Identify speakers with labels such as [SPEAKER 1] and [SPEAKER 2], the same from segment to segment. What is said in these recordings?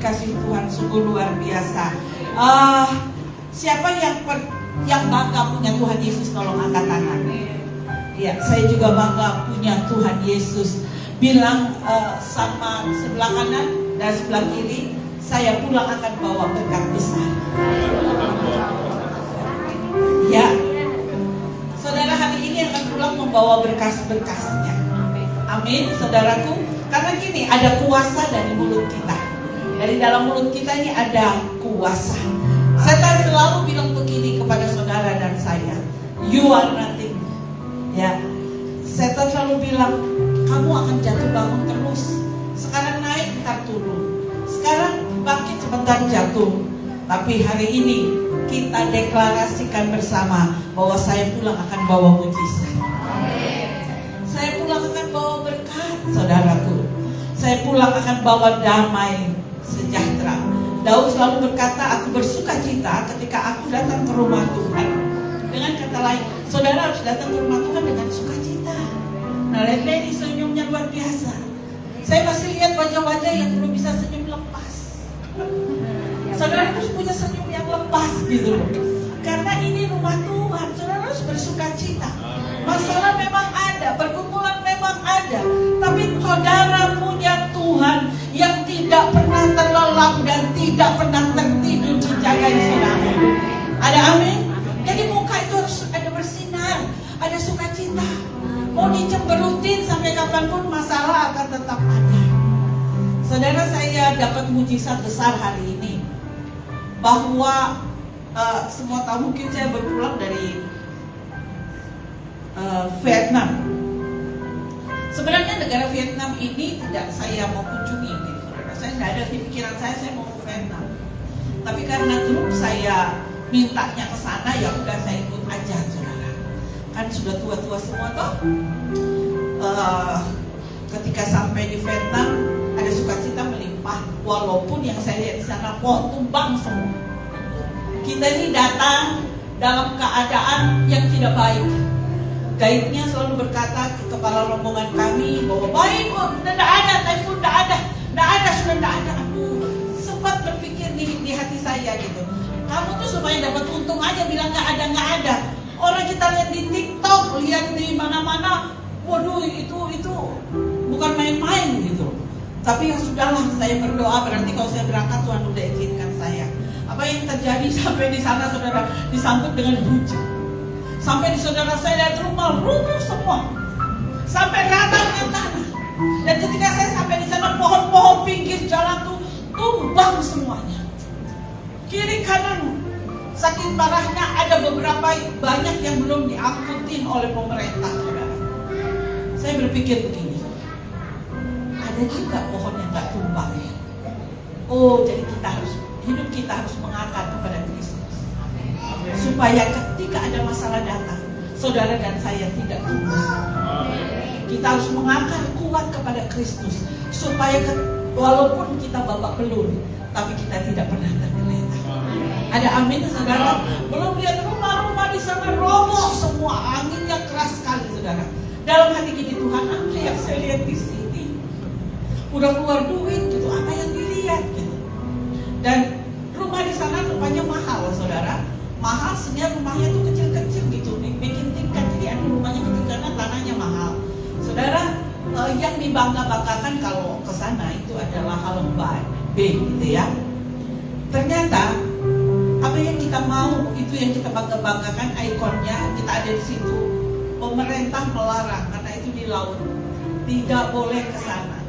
[SPEAKER 1] dikasihi Tuhan, sungguh luar biasa. Siapa yang bangga punya Tuhan Yesus, tolong angkat tangan. Ya, saya juga bangga punya Tuhan Yesus. Bilang sama sebelah kanan dan sebelah kiri, saya pulang akan bawa berkat besar. Ya, saudara hari ini akan pulang membawa berkas-berkasnya. Amin, saudaraku. Karena gini, ada kuasa dari mulut kita. Dari dalam mulut kita ini ada kuasa. Setan selalu bilang begini kepada saudara dan saya, you are nothing. Ya, setan selalu bilang, kamu akan jatuh bangun terus. Sekarang naik, ntar turun. Sekarang bangkit, sebentar jatuh. Tapi hari ini kita deklarasikan bersama bahwa saya pulang akan bawa mujizat. Saya pulang akan bawa berkat, saudaraku. Saya pulang akan bawa damai sejahtera. Daud selalu berkata, aku bersuka cita ketika aku datang ke rumah Tuhan. Dengan kata lain, saudara harus datang ke rumah Tuhan dengan sukacita. Nah, lihat ini senyumnya luar biasa. Saya masih lihat wajah-wajah yang belum bisa senyum lepas. Saudara harus punya senyum yang lepas gitu loh. Karena ini rumah Tuhan, saudara harus bersuka cita. Masalah memang ada, pergumulan memang ada, tapi saudara punya Tuhan yang tidak pernah terlelap dan tidak pernah tertidur menjaga saudara. Ada amin? Jadi muka itu harus ada bersinar, ada sukacita. Mau dicemberutin sampai kapanpun masalah akan tetap ada. Saudara, saya dapat mujizat besar hari ini. Bahwa semua tahu mungkin saya berpulang dari Vietnam. Sebenarnya negara Vietnam ini tidak saya mau kunjungi gitu. Saya tidak ada di pikiran saya mau ke Vietnam. Tapi karena grup saya mintanya ke sana, ya udah saya ikut aja, saudara. Kan sudah tua-tua semua toh. Ketika sampai di Vietnam ada sukacita melimpah, walaupun yang saya lihat di sana pohon tumbang semua. Kita ini datang dalam keadaan yang tidak baik. Guide-nya selalu berkata ke kepala rombongan kami bahwa baik kok, sudah tidak ada, typhoon tidak ada, sudah tidak ada. Aduh, sempat berpikir di hati saya gitu. Kamu tuh supaya dapat untung aja bilang nggak ada. Orang kita lihat di TikTok, lihat di mana-mana, waduh itu bukan main-main gitu. Tapi ya sudahlah, saya berdoa, berarti kalau saya berangkat Tuhan udah izinkan saya. Apa yang terjadi sampai di sana, saudara, disambut dengan hujan. Sampai di saudara saya lihat rumah runtuh semua, sampai rata dengan tanah. Dan ketika saya sampai di sana, pohon-pohon pinggir jalan tuh tumbang semuanya, kiri kanan. Saking parahnya, ada beberapa banyak yang belum diangkutin oleh pemerintah, saudara. Saya berpikir begini, ada juga pohon yang gak tumbang ya. Oh, jadi hidup kita harus mengakar kepada Kristus. Supaya ketika ada masalah datang, saudara dan saya tidak tumbang. Kita harus mengakar kuat kepada Kristus. Supaya walaupun kita babak belur, tapi kita tidak pernah tergeletak. Ada amin, saudara? Belum lihat rumah-rumah di sana roboh semua, anginnya keras sekali, saudara. Dalam hati gini, Tuhan, apa yang saya lihat di sini? Udah keluar duit gitu, apa yang dilihat gitu. Dan rumah di sana rupanya mahal, saudara. Mahal, sehingga rumahnya tuh kecil-kecil gitu, bikin tingkat. Jadi rumahnya kecil karena tanahnya mahal. Saudara, yang dibangga-banggakan kalau ke sana itu adalah Halong Bay gitu ya. Ternyata apa yang kita mau itu yang kita bangga-banggakan, ikonnya kita ada di situ. Pemerintah melarang karena itu di laut, tidak boleh ke sana.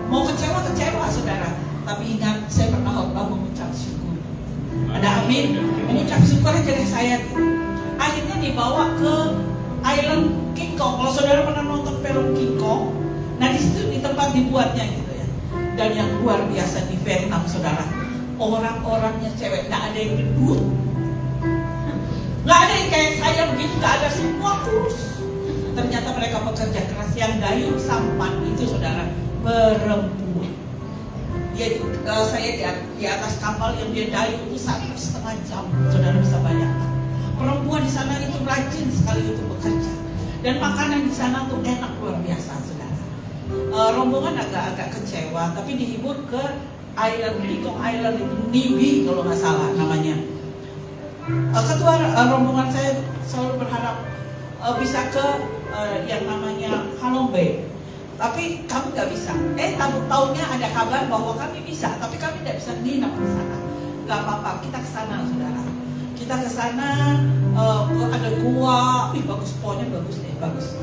[SPEAKER 1] Mau kecewa, saudara. Tapi ingat, saya pernah khotbah mengucap syukur. Ada amin. Mengucap syukur aja deh saya. Akhirnya dibawa ke Island King Kong. Kalau saudara pernah nonton film King Kong, nah di situ di tempat dibuatnya gitu ya. Dan yang luar biasa di Vietnam, saudara, orang-orangnya cewek, nggak ada yang gendut, nggak ada yang kayak saya begitu, nggak ada, semua kurus. Ternyata mereka bekerja keras. Yang dayung sampan itu, saudara, perempuan. Saya di atas kapal yang dia dayung itu 1,5 jam, saudara bisa bayangkan. Perempuan di sana itu rajin sekali untuk bekerja. Dan makanan di sana tuh enak luar biasa, saudara. Rombongan agak-agak kecewa, tapi dihibur ke Island, Kikong Island itu Nibi kalau nggak salah namanya. Ketua rombongan saya selalu berharap bisa ke yang namanya Halong Bay, tapi kami nggak bisa. Tahunnya ada kabar bahwa kami bisa, tapi kami tidak bisa nginap di sana. Gak apa-apa, kita ke sana, saudara. Kita ke sana, ada gua, bagus, pokoknya bagus deh, bagus.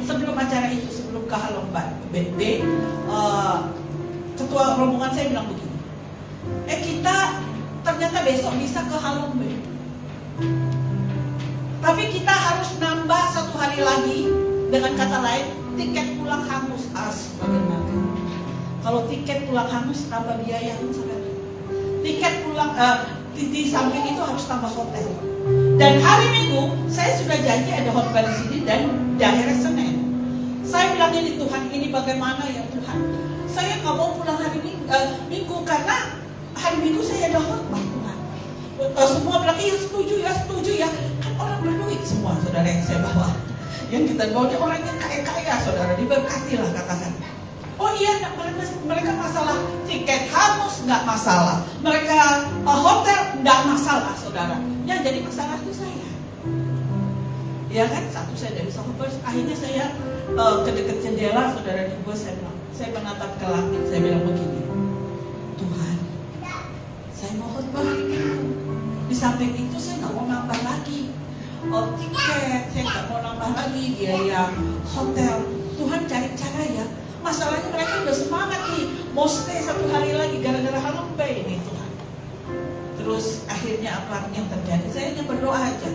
[SPEAKER 1] Sebelum acara itu, sebelum ke Halong Bay, ketua rombongan saya bilang begini, kita ternyata besok bisa ke Halong Bay, tapi kita harus nambah 1 hari lagi. Dengan kata lain, tiket pulang hangus. Bagaimana? Kalau tiket pulang hangus tambah biaya, saudara. Tiket pulang di samping itu harus tambah hotel. Dan hari Minggu saya sudah janji ada hotel di sini dan daerah Senen. Saya bilang ini Tuhan, ini bagaimana ya Tuhan? Saya nggak mau pulang hari Minggu karena hari Minggu saya ada khotbah Tuhan. Semua bilang iya setuju ya. Kan orang berduit semua, saudara yang saya bawa. Yang kita bawa dia orang yang kaya-kaya, saudara, diberkatilah katakan. Oh iya, mereka masalah tiket hangus nggak masalah, mereka hotel nggak masalah, saudara. Yang jadi masalah itu saya. Ya kan, satu saya tidak bisa khotbah. Akhirnya saya ke dekat jendela, saudara, di bus saya menatap ke langit, saya bilang begini, Tuhan, saya mau khotbah hari Minggu. Di samping itu saya nggak mau nambah lagi tiket, saya nggak mau nambah lagi biaya hotel. Tuhan cari cara ya. Masalahnya mereka udah semangat nih, mau stay 1 hari lagi gara-gara Halong Bay ini Tuhan. Terus akhirnya apa yang terjadi? Saya hanya berdoa aja.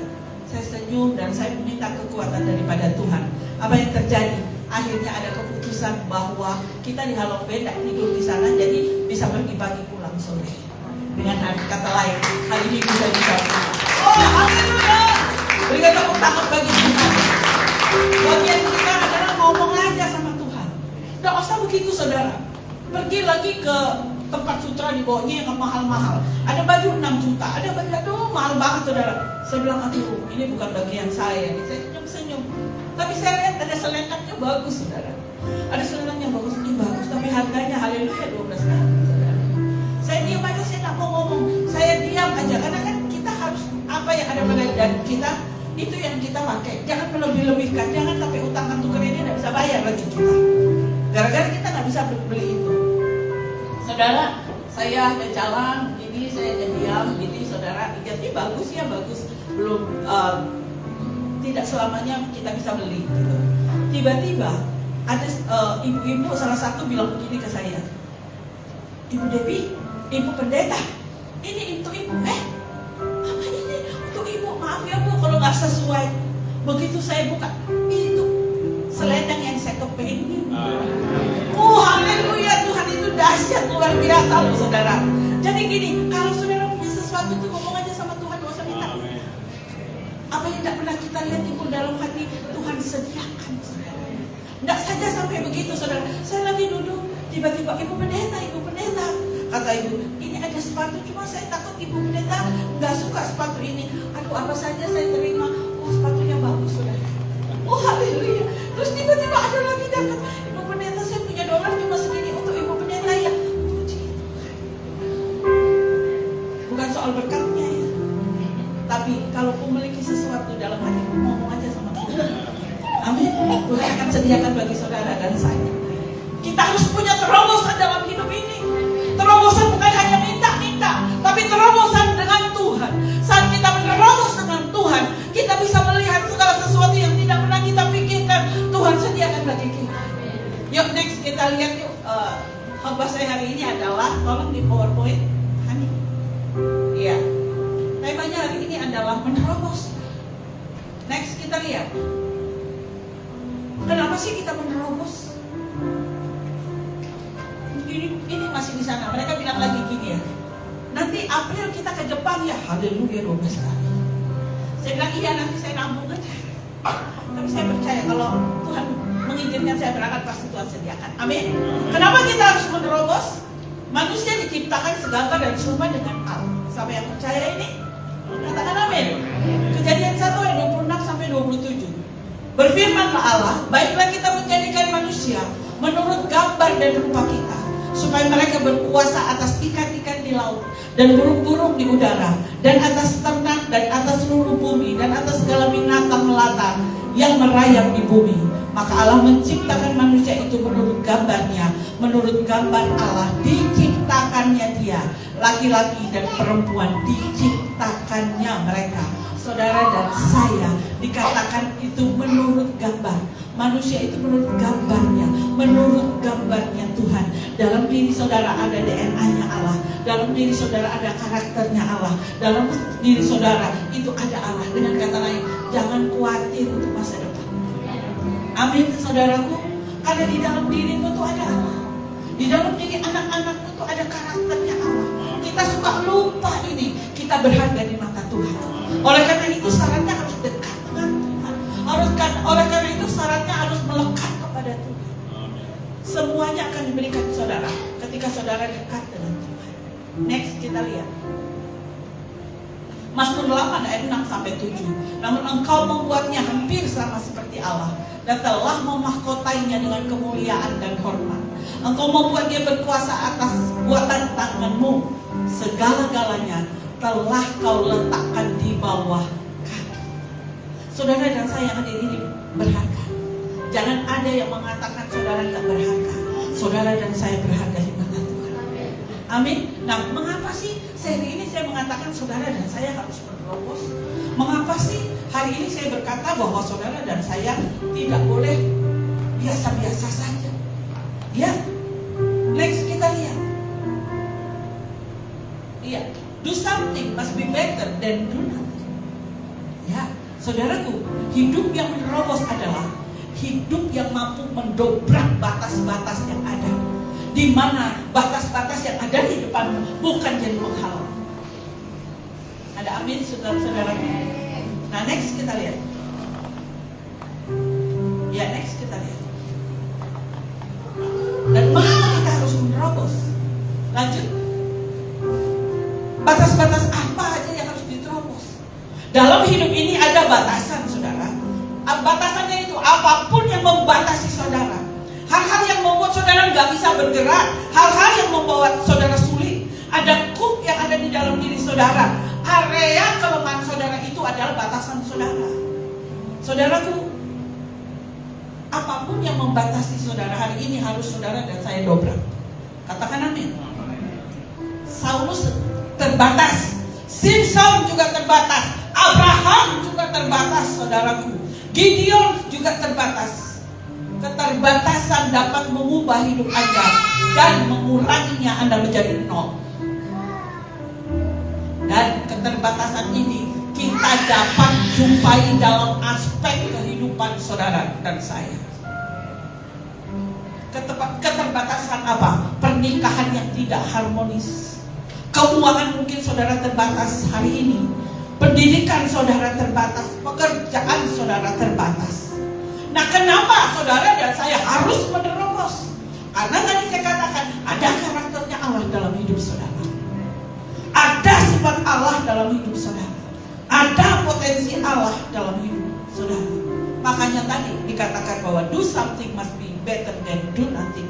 [SPEAKER 1] Saya senyum dan saya meminta kekuatan daripada Tuhan. Apa yang terjadi? Akhirnya ada keputusan bahwa kita di Halong Bay tidak tidur di sana, jadi bisa pergi pagi pulang sore. Dengan kata lain, hari ini bisa pulang. Oh, haleluya! Berikan tepuk tangan bagi Tuhan. Bagian kita adalah ngomong aja sama Tuhan. Tidak usah begitu, saudara. Pergi lagi ke tempat sutra di bawahnya yang mahal-mahal. Ada baju 6 juta, ada baju, aduh mahal banget, saudara. Saya bilang, aduh ini bukan bagian saya. Saya senyum-senyum. Tapi saya lihat ada selendangnya bagus, saudara. Ada selendangnya bagus, ini bagus. Tapi harganya haleluya 12 kali, saudara. Saya diam aja, saya tidak mau ngomong. Saya diam aja, karena kan kita harus apa yang ada pada dan kita itu yang kita pakai. Jangan melebih-lebihkan, jangan sampai utang kartu kredit tidak bisa bayar lagi kita. Gara-gara kita nggak bisa beli itu. Saudara, saya jalan, ini saya diam, ini saudara, ini bagus ya bagus. Belum tidak selamanya kita bisa beli. Gitu. Tiba-tiba ada ibu-ibu salah satu bilang begini ke saya, Ibu Debbie, Ibu Pendeta, ini untuk ibu. Apa ini untuk ibu? Maaf ya Bu, kalau nggak sesuai. Begitu saya buka, itu selendang yang saya kepengen. Oh haleluya, Tuhan itu dahsyat luar biasa loh saudara. Jadi gini, kalau saudara punya sesuatu itu ngomong aja sama Tuhan, gak usah minta. Apa yang tidak pernah kita lihat itu dalam hati Tuhan sediakan, saudara. Tidak saja sampai begitu, saudara. Saya lagi duduk, tiba-tiba Ibu Pendeta, kata ibu, ini ada sepatu, cuma saya takut Ibu Pendeta nggak suka sepatu ini. Aduh, apa saja saya terima. Oh, sepatunya bagus, saudara. Oh, haleluya. Terus tiba-tiba ada lagi datang, Ibu Pendeta, saya punya dolar cuma segini untuk Ibu Pendeta ya. Puji Tuhan. Bukan soal berkatnya ya, tapi kalau memiliki sesuatu dalam hatimu, ngomong aja sama Tuhan. Amin. Tuhan akan sediakan bagi saudara dan saya. Kita harus punya terobosan dalam hidup ini. Terobosan bukan hanya minta-minta, tapi terobosan dengan Tuhan. Saat kita menerobos dengan Tuhan, kita bisa melihat segala sesuatu yang tidak pernah kita pikirkan. Tuhan sediakan bagi kita. Yuk next kita lihat yuk. Khotbah saya hari ini adalah, tolong di PowerPoint, Hani. Iya. Temanya hari ini adalah menerobos. Next kita lihat. Kenapa sih kita menerobos? Ini masih di sana. Mereka bilang lagi gini ya. Nanti April kita ke Jepang ya. Haleluya 12 kali. Saya bilang iya nanti saya nabung aja. Tapi saya percaya kalau Tuhan mengizinkan saya berangkat pasti Tuhan sediakan. Amin. Kenapa kita harus menerobos? Manusia diciptakan segambar dan serupa dengan Allah. Sama yang percaya ini katakan amin. Kejadian 1 ayat 26 sampai 27. Berfirmanlah Allah, baiklah kita menjadikan manusia menurut gambar dan rupa kita, supaya mereka berkuasa atas ikan-ikan di laut dan burung-burung di udara, dan atas ternak, dan atas seluruh bumi, dan atas segala binatang melata yang merayap di bumi. Maka Allah menciptakan manusia itu menurut gambarnya, menurut gambar Allah diciptakannya dia, laki-laki dan perempuan diciptakannya mereka. Saudara dan saya dikatakan itu menurut gambar. Manusia itu menurut gambarnya, menurut gambarnya Tuhan. Dalam diri saudara ada DNA-nya Allah, dalam diri saudara ada karakternya Allah, dalam diri saudara itu ada Allah. Dengan kata lain, jangan khawatir untuk masa depan. Amin, saudaraku. Karena di dalam dirimu tuh ada Allah, di dalam diri anak-anakmu tuh ada karakternya Allah. Kita suka lupa ini, kita berharga di mata Tuhan. Oleh karena itu syaratnya harus dekat dengan Tuhan. Oleh karena itu syaratnya harus melekat kepada Tuhan. Semuanya akan diberikan saudara ketika saudara dekat dengan Tuhan. Next kita lihat Mazmur 8 ayat 6-7. Namun engkau membuatnya hampir sama seperti Allah, dan telah memahkotainya dengan kemuliaan dan hormat. Engkau membuat dia berkuasa atas buatan tanganmu. Segala-galanya telah kau letakkan di bawah kaki. Saudara dan saya yang hadir ini berharga. Jangan ada yang mengatakan saudara tidak berharga. Saudara dan saya berharga di mata Tuhan. Amin. Nah, mengapa sih seri ini saya mengatakan saudara dan saya harus menerobos? Mengapa sih hari ini saya berkata bahwa saudara dan saya tidak boleh biasa-biasa saja? Ya, next kita lihat. Iya, do something must be better than do nothing. Ya, saudaraku, hidup yang menerobos adalah hidup yang mampu mendobrak batas-batas yang ada. Di mana batas-batas yang ada di depan bukan jadi penghalang. Ada amin, saudara-saudara. Nah, next kita lihat. Ya, next kita lihat. Dan mengapa kita harus menerobos? Lanjut. Batas-batas apa aja yang harus diterobos? Dalam hidup ini ada batasan, saudara. Batasannya itu apapun yang membatasi saudara. Hal-hal yang membuat saudara nggak bisa bergerak, hal-hal yang membuat saudara sulit. Ada kuk yang ada di dalam diri saudara. Area kelemahan saudara itu adalah batasan saudara. Saudaraku, apapun yang membatasi saudara hari ini harus saudara dan saya dobrak. Katakan amin. Saulus terbatas, Simpson juga terbatas, Abraham juga terbatas, saudaraku. Gideon juga terbatas. Keterbatasan dapat mengubah hidup Anda dan menguranginya Anda menjadi nol. Dan keterbatasan ini kita dapat jumpai dalam aspek kehidupan saudara dan saya. Keterbatasan apa? Pernikahan yang tidak harmonis. Keuangan mungkin saudara terbatas hari ini. Pendidikan saudara terbatas. Pekerjaan saudara terbatas. Nah, kenapa saudara dan saya harus menerobos? Karena tadi saya katakan ada karakternya Allah dalam hidup saudara. Ada sifat Allah dalam hidup saudara. Ada potensi Allah dalam hidup saudara. Makanya tadi dikatakan bahwa do something must be better than do nothing.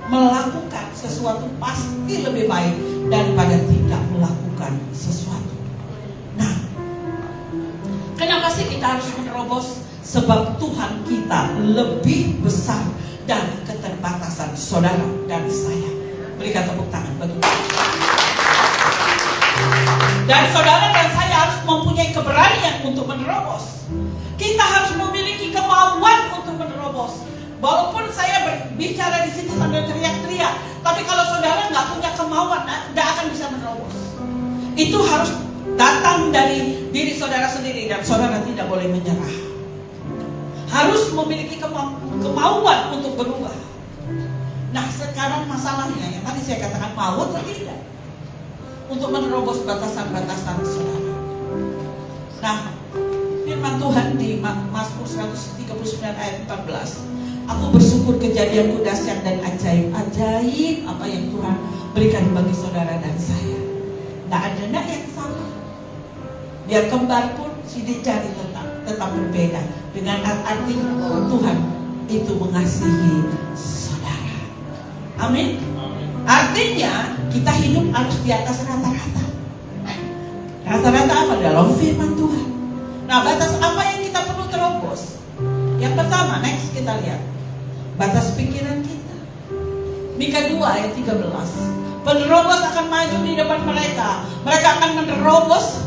[SPEAKER 1] Melakukan sesuatu pasti lebih baik daripada tidak melakukan sesuatu. Nah, kenapa sih kita harus menerobos? Sebab Tuhan kita lebih besar dari keterbatasan saudara dan saya. Berikan tepuk tangan bagi Tuhan. Dan saudara dan saya harus mempunyai keberanian untuk menerobos. Kita harus memiliki kemauan untuk menerobos. Walaupun saya berbicara di sini sambil teriak-teriak, tapi kalau saudara nggak punya kemauan, nggak akan bisa menerobos. Itu harus datang dari diri saudara sendiri dan saudara tidak boleh menyerah. Harus memiliki kemauan untuk berubah. Nah, sekarang masalahnya yang tadi saya katakan mau atau tidak untuk menerobos batasan-batasan saudara. Nah, firman Tuhan di Mazmur 139 ayat 14. Aku bersyukur kejadianku dahsyat dan ajaib. Ajaib apa yang Tuhan berikan bagi saudara dan saya. Tidak ada anak yang sama. Biar kembar pun sidik jari tetap berbeda. Dengan artinya bahwa Tuhan itu mengasihi saudara. Amin. Artinya kita hidup harus di atas rata-rata. Rata-rata apa? Dalam firman Tuhan. Nah, batas apa yang kita perlu terobos? Yang pertama, next kita lihat batas pikiran kita. Mika 2 ayat 13. Penerobos akan maju di depan mereka. Mereka akan menerobos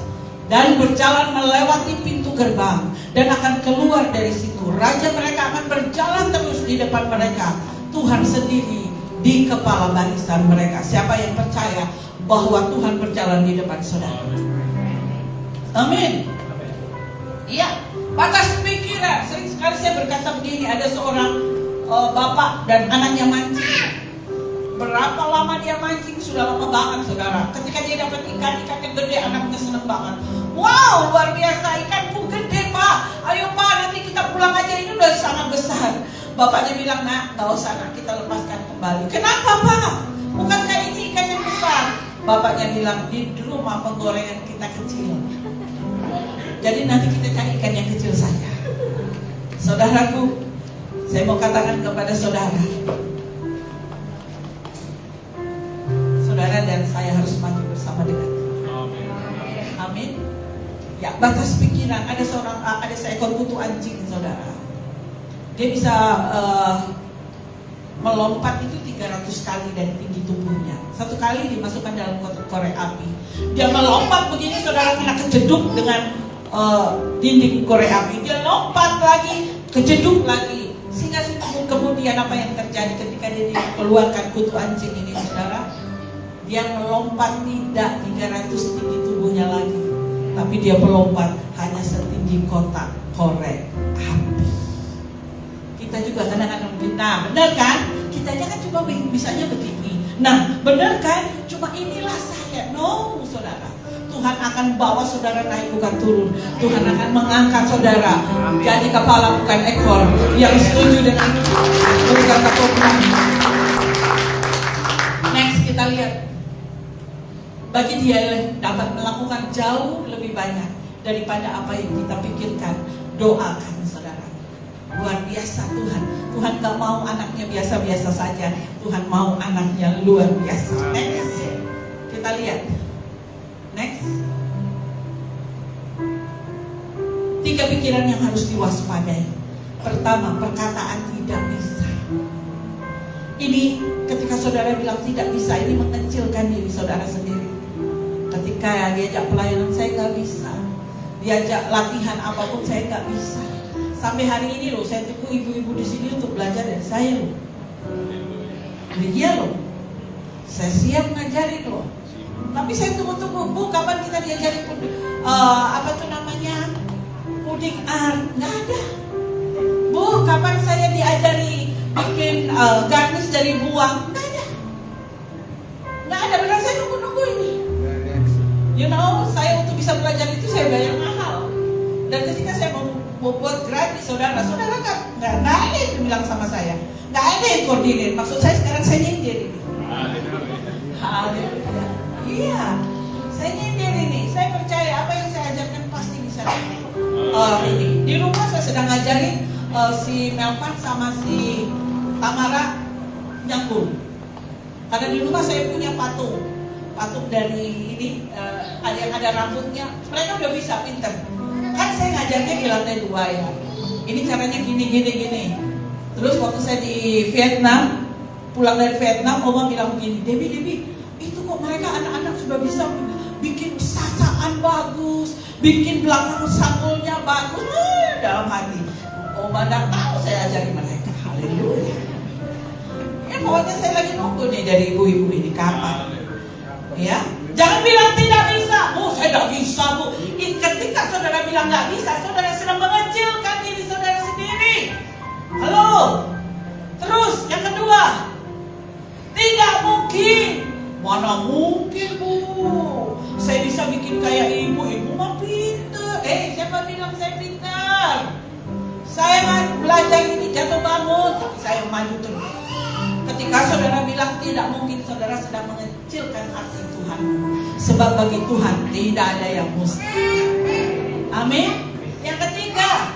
[SPEAKER 1] dan berjalan melewati pintu gerbang dan akan keluar dari situ. Raja mereka akan berjalan terus di depan mereka. Tuhan sendiri di kepala barisan mereka. Siapa yang percaya bahwa Tuhan berjalan di depan saudara? Amin. Iya, batas pikiran. Sering sekali saya berkata begini, ada seorang bapak dan anaknya mancing. Berapa lama dia mancing? Sudah lama banget saudara. Ketika dia dapat ikan yang gede, anaknya senang banget. Wow, luar biasa, ikan pun gede pak. Ayo pak, nanti kita pulang aja, ini udah sangat besar. Bapaknya bilang, nak, gak usah nak, kita lepaskan kembali. Kenapa pak? Bukankah ini ikan yang besar? Bapaknya bilang, di rumah penggorengan kita kecil. Jadi nanti kita cari ikan yang kecil saja. Saudaraku, saya mau katakan kepada saudara, saudara dan saya harus maju bersama dengan Tuhan. Amin. Ya, batas pikiran. Ada seekor kutu anjing, saudara. Dia bisa melompat itu 300 kali dari tinggi tubuhnya. Satu kali dimasukkan dalam korek api. Dia melompat begini, saudara, kena kejeduk dengan dinding korek api. Dia lompat lagi, kejeduk lagi. Sehingga kemudian apa yang terjadi ketika dia dikeluarkan kutu anjing ini, saudara? Dia melompat tidak 300 tinggi tubuhnya lagi, tapi dia melompat hanya setinggi kotak korek api. Kita juga kadang-kadang begini. Nah, benar kan? Kita aja kan cuma bisanya begini. Nah, benar kan? Cuma inilah saya. No, saudara. Tuhan akan bawa saudara naik bukan turun. Tuhan akan mengangkat saudara jadi kepala bukan ekor. Yang setuju dengan berkata Tuhan. Next kita lihat. Bagi dia dapat melakukan jauh lebih banyak daripada apa yang kita pikirkan. Doakan saudara. Luar biasa Tuhan. Tuhan gak mau anaknya biasa-biasa saja. Tuhan mau anaknya luar biasa. Next. Kita lihat. Next. 3 pikiran yang harus diwaspadai. Pertama, perkataan tidak bisa. Ini ketika saudara bilang tidak bisa, ini mengecilkan diri saudara sendiri. Ketika diajak pelayanan, saya gak bisa. Diajak latihan apapun, saya gak bisa. Sampai hari ini loh, saya tunggu ibu-ibu di sini untuk belajar dari saya loh. Iya loh. Saya siap ngajarin loh. Tapi saya tunggu-tunggu, Bu, kapan kita diajarin puding art? Nggak ada. Bu, kapan saya diajari bikin garnish dari buah? Nggak ada. Nggak ada, benar saya nunggu-nunggu ini. You know, saya untuk bisa belajar itu saya bayar mahal. Dan ketika saya mau buat gratis, saudara nggak ada yang bilang sama saya. Nggak ada yang koordinir. Maksud saya sekarang saya nyindir ini. Haleluya. Iya, saya nyindir ini. Saya percaya apa yang saya ajarkan pasti bisa. Ini di rumah saya sedang ngajarin si Melvan sama si Tamara nyambung. Karena di rumah saya punya patung dari ini ada yang ada rambutnya. Mereka udah bisa pinter. Kan saya ngajarnya di lantai 2 ya. Ini caranya gini. Terus waktu saya di Vietnam, pulang dari Vietnam, Oma bilang begini, Debbie, itu kok mereka anak-anak sudah bisa bikin sasaan bagus, bikin belakang sanggulnya bagus. Dalam hati, Oma tidak tahu saya ajari mereka. Haleluya. Ya pokoknya saya lagi nunggu nih dari ibu-ibu ini kapan. Ya, jangan bilang tidak bisa. Bu, saya tidak bisa, Bu. Ketika saudara bilang tidak bisa, saudara sedang mengecilkan diri saudara sendiri. Halo. Terus yang kedua, tidak mungkin. Mana mungkin, Bu? Saya bisa bikin kayak ibu mah pintar. Siapa bilang saya pintar? Saya belajar ini jatuh bangun, tapi saya maju terus. Ketika saudara bilang tidak mungkin, saudara sedang mengecilkan arti Tuhan. Sebab bagi Tuhan tidak ada yang mustahil. Amin. Yang ketiga,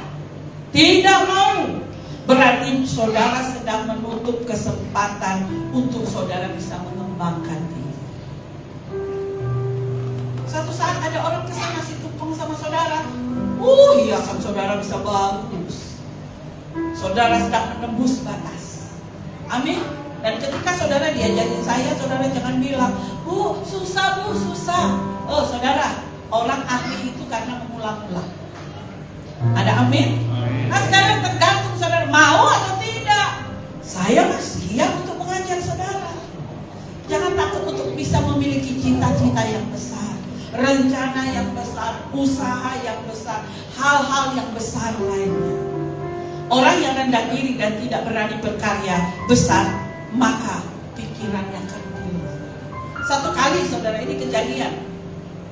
[SPEAKER 1] tidak mau. Berarti saudara sedang menutup kesempatan untuk saudara bisa mengembangkan mengembangkan diri. Satu saat ada orang kesana ngasih tumpeng sama saudara. Hiasan saudara bisa bagus. Saudara sedang menembus batas. Amin. Dan ketika saudara diajarin saya, saudara jangan bilang, susah bu, susah. Saudara, orang ahli itu karena mengulang-ulang. Ada amin? Nah sekarang tergantung saudara mau atau tidak. Saya siap untuk mengajar saudara. Jangan takut untuk bisa memiliki cita-cita yang besar, rencana yang besar, usaha yang besar, hal-hal yang besar lainnya. Orang yang rendah diri dan tidak berani berkarya besar, maka pikirannya kerdil. Satu kali saudara, ini kejadian.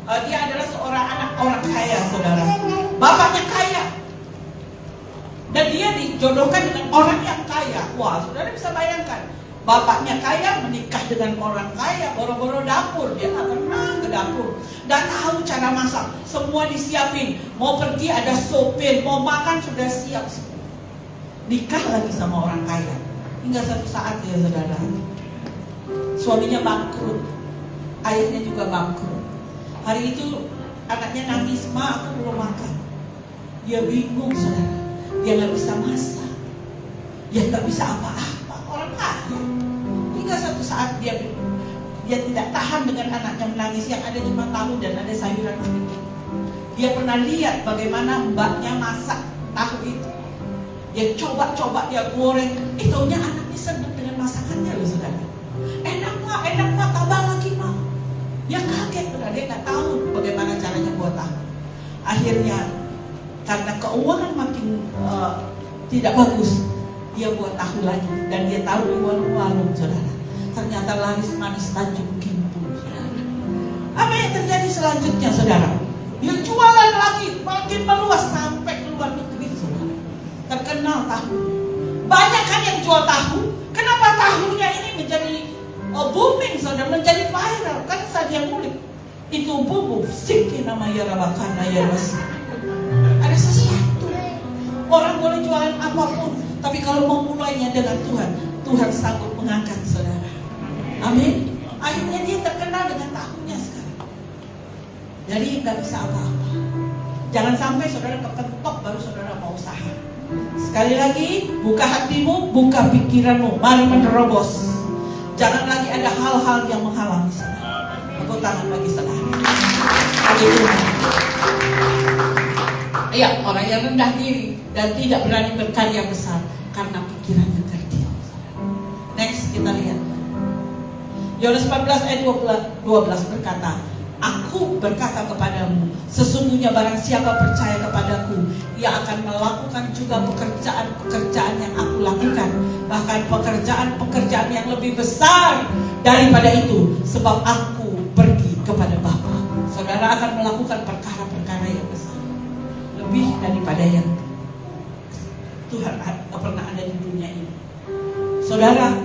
[SPEAKER 1] Dia adalah seorang anak orang kaya saudara. Bapaknya kaya. Dan dia dijodohkan dengan orang yang kaya. Wah, saudara bisa bayangkan. Bapaknya kaya menikah dengan orang kaya, boro-boro dapur. Dia tak pernah ke dapur. Dan tahu cara masak. Semua disiapin. Mau pergi ada sopir, mau makan sudah siap semua. Nikah lagi sama orang kaya. Hingga satu saat ya saudara, suaminya bangkrut, ayahnya juga bangkrut. Hari itu anaknya nangis, "Ma, aku belum makan." Dia bingung saudara, dia nggak bisa masak, dia nggak bisa apa-apa, orang kaya. Hingga satu saat dia tidak tahan dengan anaknya menangis, yang ada cuma tahu dan ada sayuran sedikit. Dia pernah lihat bagaimana mbaknya masak tahu itu. Dia coba-coba, dia goreng. Itunya anaknya senang dengan masakannya loh saudara. Enak mak, tambah lagi mak. Dia kaget saudara, dia nggak tahu bagaimana caranya buat tahu. Akhirnya karena keuangan makin tidak bagus, dia buat tahu lagi. Dan dia tahu di warung-warung saudara. Ternyata laris manis Tanjung Kintu. Apa yang terjadi selanjutnya saudara? Dia jualan lagi, makin meluas sampai ke luar negeri saudara. Terkenal tahu. Banyak kan yang jual tahu. Kenapa tahunya ini menjadi booming saudara, menjadi viral? Kan saja mulik. Itu bumbu siki namanya rabakana ya mas. Ada sesuatu. Orang boleh jualan apapun, tapi kalau memulainya dengan Tuhan, Tuhan sanggup mengangkat saudara. Amin. Akhirnya dia terkenal dengan tahunya sekarang. Jadi nggak bisa apa-apa. Jangan sampai saudara kepentok baru saudara mau usaha. Sekali lagi, buka hatimu, buka pikiranmu, mari menerobos. Jangan lagi ada hal-hal yang menghalangi saudara. Tepuk tangan bagi saudara. Iya, orang yang rendah diri dan tidak berani berkarya besar karena pikirannya kerdil. Next kita lihat. Yohanes 14 ayat 12 berkata, "Aku berkata kepadamu, sesungguhnya barang siapa percaya kepadaku, ia akan melakukan juga pekerjaan-pekerjaan yang aku lakukan, bahkan pekerjaan-pekerjaan yang lebih besar daripada itu, sebab aku pergi kepada Bapa." Saudara akan melakukan perkara-perkara yang besar, lebih daripada yang Tuhan pernah ada di dunia ini. Saudara,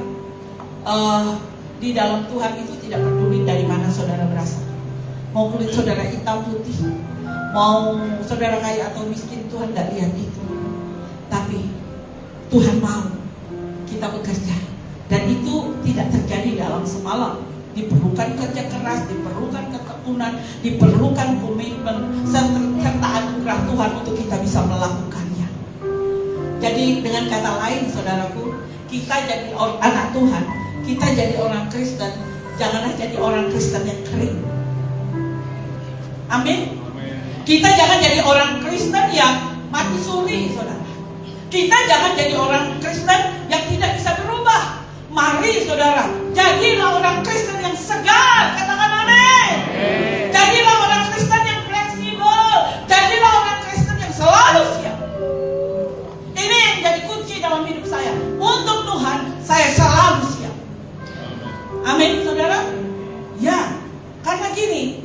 [SPEAKER 1] di dalam Tuhan itu tidak peduli dari mana saudara berasal. Mau kulit saudara hitam putih, mau saudara kaya atau miskin, Tuhan gak lihat itu. Tapi Tuhan mau kita bekerja. Dan itu tidak terjadi dalam semalam. Diperlukan kerja keras, diperlukan ketekunan, diperlukan komitmen serta anugerah Tuhan untuk kita bisa melakukannya. Jadi dengan kata lain saudaraku, kita jadi anak Tuhan, kita jadi orang Kristen, janganlah jadi orang Kristen yang kering. Amin. Kita jangan jadi orang Kristen yang mati suri, saudara. Kita jangan jadi orang Kristen yang tidak bisa berubah. Mari saudara, jadilah orang Kristen yang segar. Katakan amin. Jadilah orang Kristen yang fleksibel. Jadilah orang Kristen yang selalu siap. Ini yang jadi kunci dalam hidup saya. Untuk Tuhan, saya selalu siap. Amin saudara. Ya, karena gini,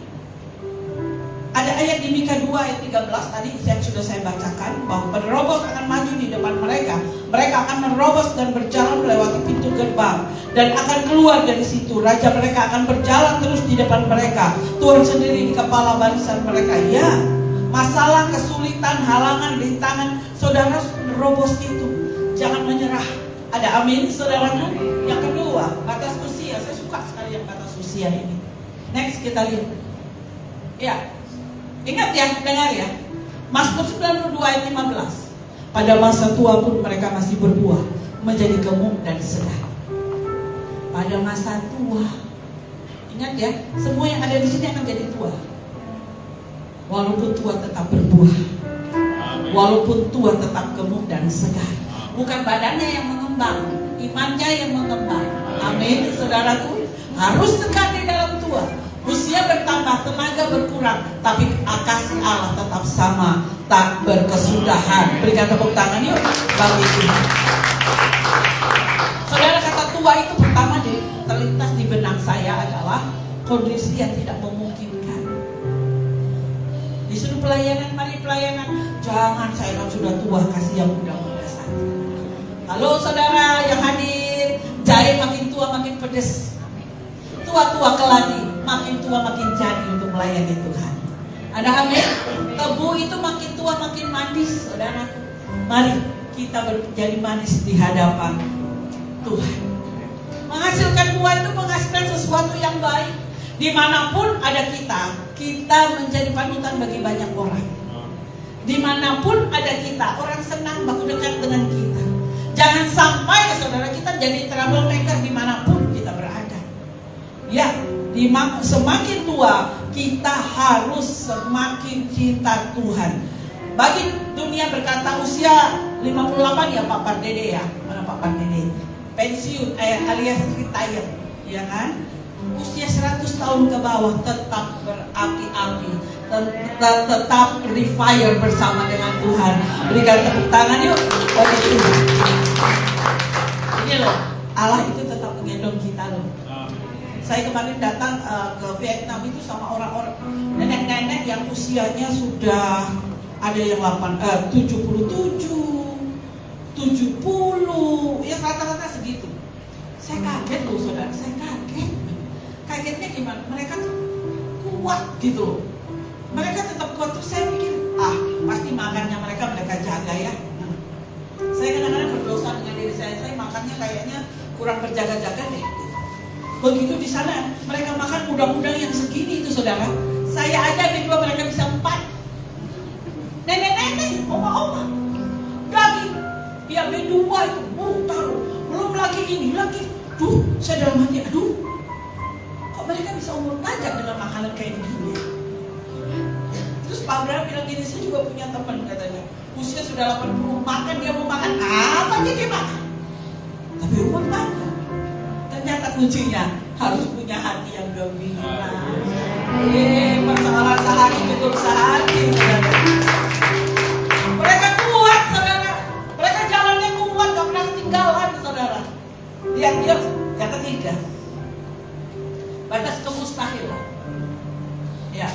[SPEAKER 1] ada ayat di Mika 2 ayat 13 tadi yang sudah saya bacakan, bahwa penerobos akan maju di depan mereka. Mereka akan menerobos dan berjalan melewati pintu gerbang dan akan keluar dari situ. Raja mereka akan berjalan terus di depan mereka. Tuhan sendiri di kepala barisan mereka. Ya, masalah, kesulitan, halangan, rintangan, saudara menerobos itu. Jangan menyerah. Ada amin saudaraku. Yang kedua, batas usia. Saya suka sekali yang usia ini. Next kita lihat. Ya, ingat ya, dengar ya. Mazmur 92 ayat 15. Pada masa tua pun mereka masih berbuah, menjadi gemuk dan segar. Pada masa tua, ingat ya, semua yang ada di sini akan jadi tua. Walaupun tua tetap berbuah. Walaupun tua tetap gemuk dan segar. Bukan badannya yang mengembang, imannya yang mengembang. Amin, saudaraku. Harus segar di dalam tua. Usia bertambah, tenaga berkurang, tapi kasih Allah tetap sama, tak berkesudahan. Berikan tepuk tangan yuk bagi Tuhan. Saudara, kata tua itu pertama terlintas di benak saya adalah kondisi yang tidak memungkinkan. Disuruh pelayanan, mari pelayanan. Jangan, saya kan sudah tua, kasih yang muda-muda saja. Halo saudara yang hadir, jahe makin tua makin pedes. Tua-tua keladi, makin tua makin jadi untuk melayani Tuhan. Ada amin? Tebu itu makin tua makin manis, saudara. Mari kita menjadi manis di hadapan Tuhan. Menghasilkan buah itu menghasilkan sesuatu yang baik. Dimanapun ada kita menjadi panutan bagi banyak orang. Dimanapun ada kita, orang senang baku dekat dengan kita. Jangan sampai saudara kita jadi troublemaker dimanapun kita berada. Ya, semakin tua kita harus semakin cinta Tuhan. Bagi dunia berkata usia 58 ya Pak Pardede ya. Mana Pak Pardede? Pensiun alias retire, ya kan? Usia 100 tahun ke bawah tetap berapi-api, tetap refire bersama dengan Tuhan. Berikan tepuk tangan yuk bagi Tuhan. Ini loh, Allah itu tetap menggendong kita loh. Saya kemarin datang ke Vietnam itu sama orang-orang nenek-nenek yang usianya sudah ada yang 77, 70, ya rata-rata segitu. Saya kaget loh saudara, saya kaget. Kagetnya gimana? Mereka tuh kuat gitu loh. Mereka tetap kuat. Terus saya mikir, pasti makannya mereka jaga ya. Saya kadang-kadang berdosa dengan diri saya makannya kayaknya kurang berjaga-jaga deh. Begitu di sana mereka makan udang-udang yang segini itu saudara. Saya aja di dua mereka bisa 4. Nenek-nenek, oma-oma, daging, ya B2 itu, taruh. Belum lagi ini, lagi, saya dalam hati, kok mereka bisa umur panjang dengan makanan kayak begini? Terus Pak Abraham bilang gini, saya juga punya teman katanya, usia sudah 80, makan dia mau makan apa aja dia makan, tapi umur panjang. Ternyata kuncinya harus punya hati yang gembira. Persoalan sehari cukup sehari, saudara. Mereka kuat, saudara. Mereka jalannya kuat, gak pernah ketinggalan, saudara. Lihat yuk, yang ketiga, batas kemustahilan. Ya,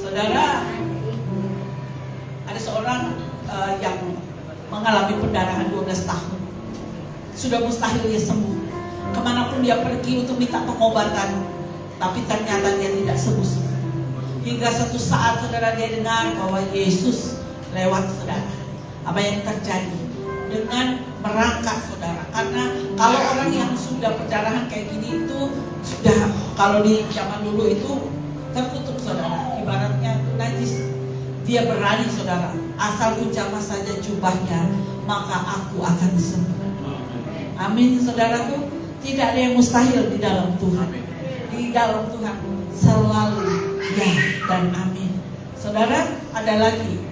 [SPEAKER 1] saudara, ada seorang yang mengalami pendarahan 12 tahun. Sudah mustahil dia sembuh. Kemanapun dia pergi untuk minta pengobatan, tapi ternyata dia tidak sembuh. Hingga satu saat saudara dia dengar bahwa Yesus lewat saudara. Apa yang terjadi? Dengan merangkak saudara. Karena kalau orang yang sudah perdarahan kayak gini itu sudah, kalau di zaman dulu itu tertutup saudara. Ibaratnya najis. Dia berani saudara. Asal ku jamah saja jubahnya, maka aku akan sembuh. Amin saudaraku. Tidak ada yang mustahil di dalam Tuhan. Di dalam Tuhan selalu ya dan amin. Saudara, ada lagi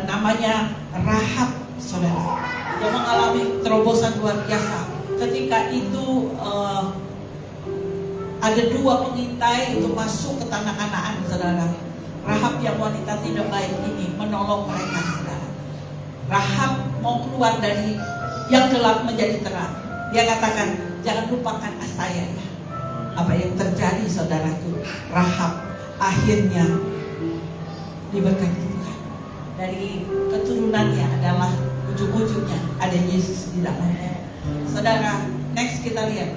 [SPEAKER 1] namanya Rahab, saudara. Dia mengalami terobosan luar biasa. Ketika itu ada 2 pengintai untuk masuk ke tanah Kanaan, saudara. Rahab yang wanita tidak baik ini menolong mereka, saudara. Rahab mau keluar dari yang gelap menjadi terang. Dia katakan, jangan lupakan saya ya. Apa yang terjadi saudaraku? Rahab akhirnya diberkati Tuhan. Dari keturunannya adalah ujung-ujungnya ada Yesus di dalamnya. Saudara, next kita lihat.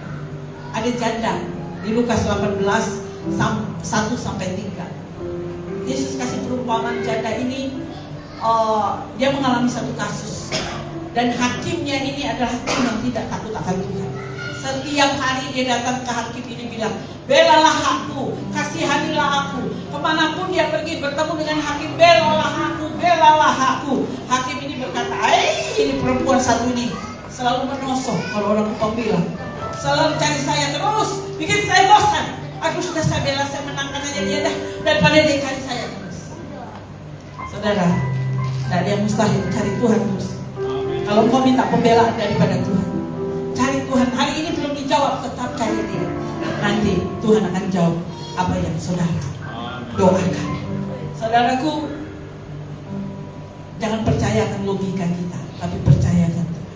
[SPEAKER 1] Ada janda di Lukas 18 1-3. Yesus kasih perumpamaan janda ini. Dia mengalami satu kasus. Dan hakimnya ini adalah hakim yang tidak takut akan Tuhan. Setiap hari dia datang ke hakim ini bilang, belalah aku, kasihanilah aku. Kemanapun dia pergi bertemu dengan hakim, belalah aku, belalah aku. Hakim ini berkata, ini perempuan satu ini selalu menosok kalau orang upah bilang, selalu cari saya terus, bikin saya bosan. Aku sudah saya bela, saya menangkan aja dia dah, daripada dia cari saya terus. Saudara, tidak ada yang mustahil, cari Tuhan terus. Kalau kau minta pembelaan daripada Tuhan, cari Tuhan. Hari ini belum dijawab, tetap cari dia. Nanti Tuhan akan jawab apa yang saudara doakan. Saudaraku, jangan percayakan logika kita, tapi percayakan Tuhan.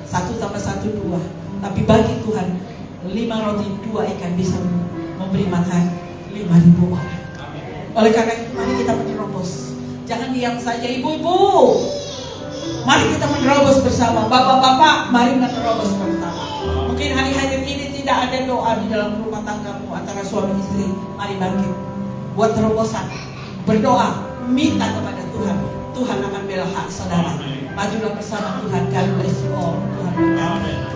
[SPEAKER 1] 1 tambah 1 2. Tapi bagi Tuhan 5 roti 2 ikan bisa memberi makan 5.000 orang. Oleh karena itu mari kita menerobos. Jangan diam saja, ibu-ibu. Mari kita menerobos bersama. Bapak-bapak, mari menerobos bersama. Mungkin hari-hari ini tidak ada doa di dalam rumah tanggamu antara suami istri. Mari bangkit, buat terobosan, berdoa, minta kepada Tuhan. Tuhan akan bela hak saudara. Majulah bersama Tuhan. God bless you all. Tuhan berkati.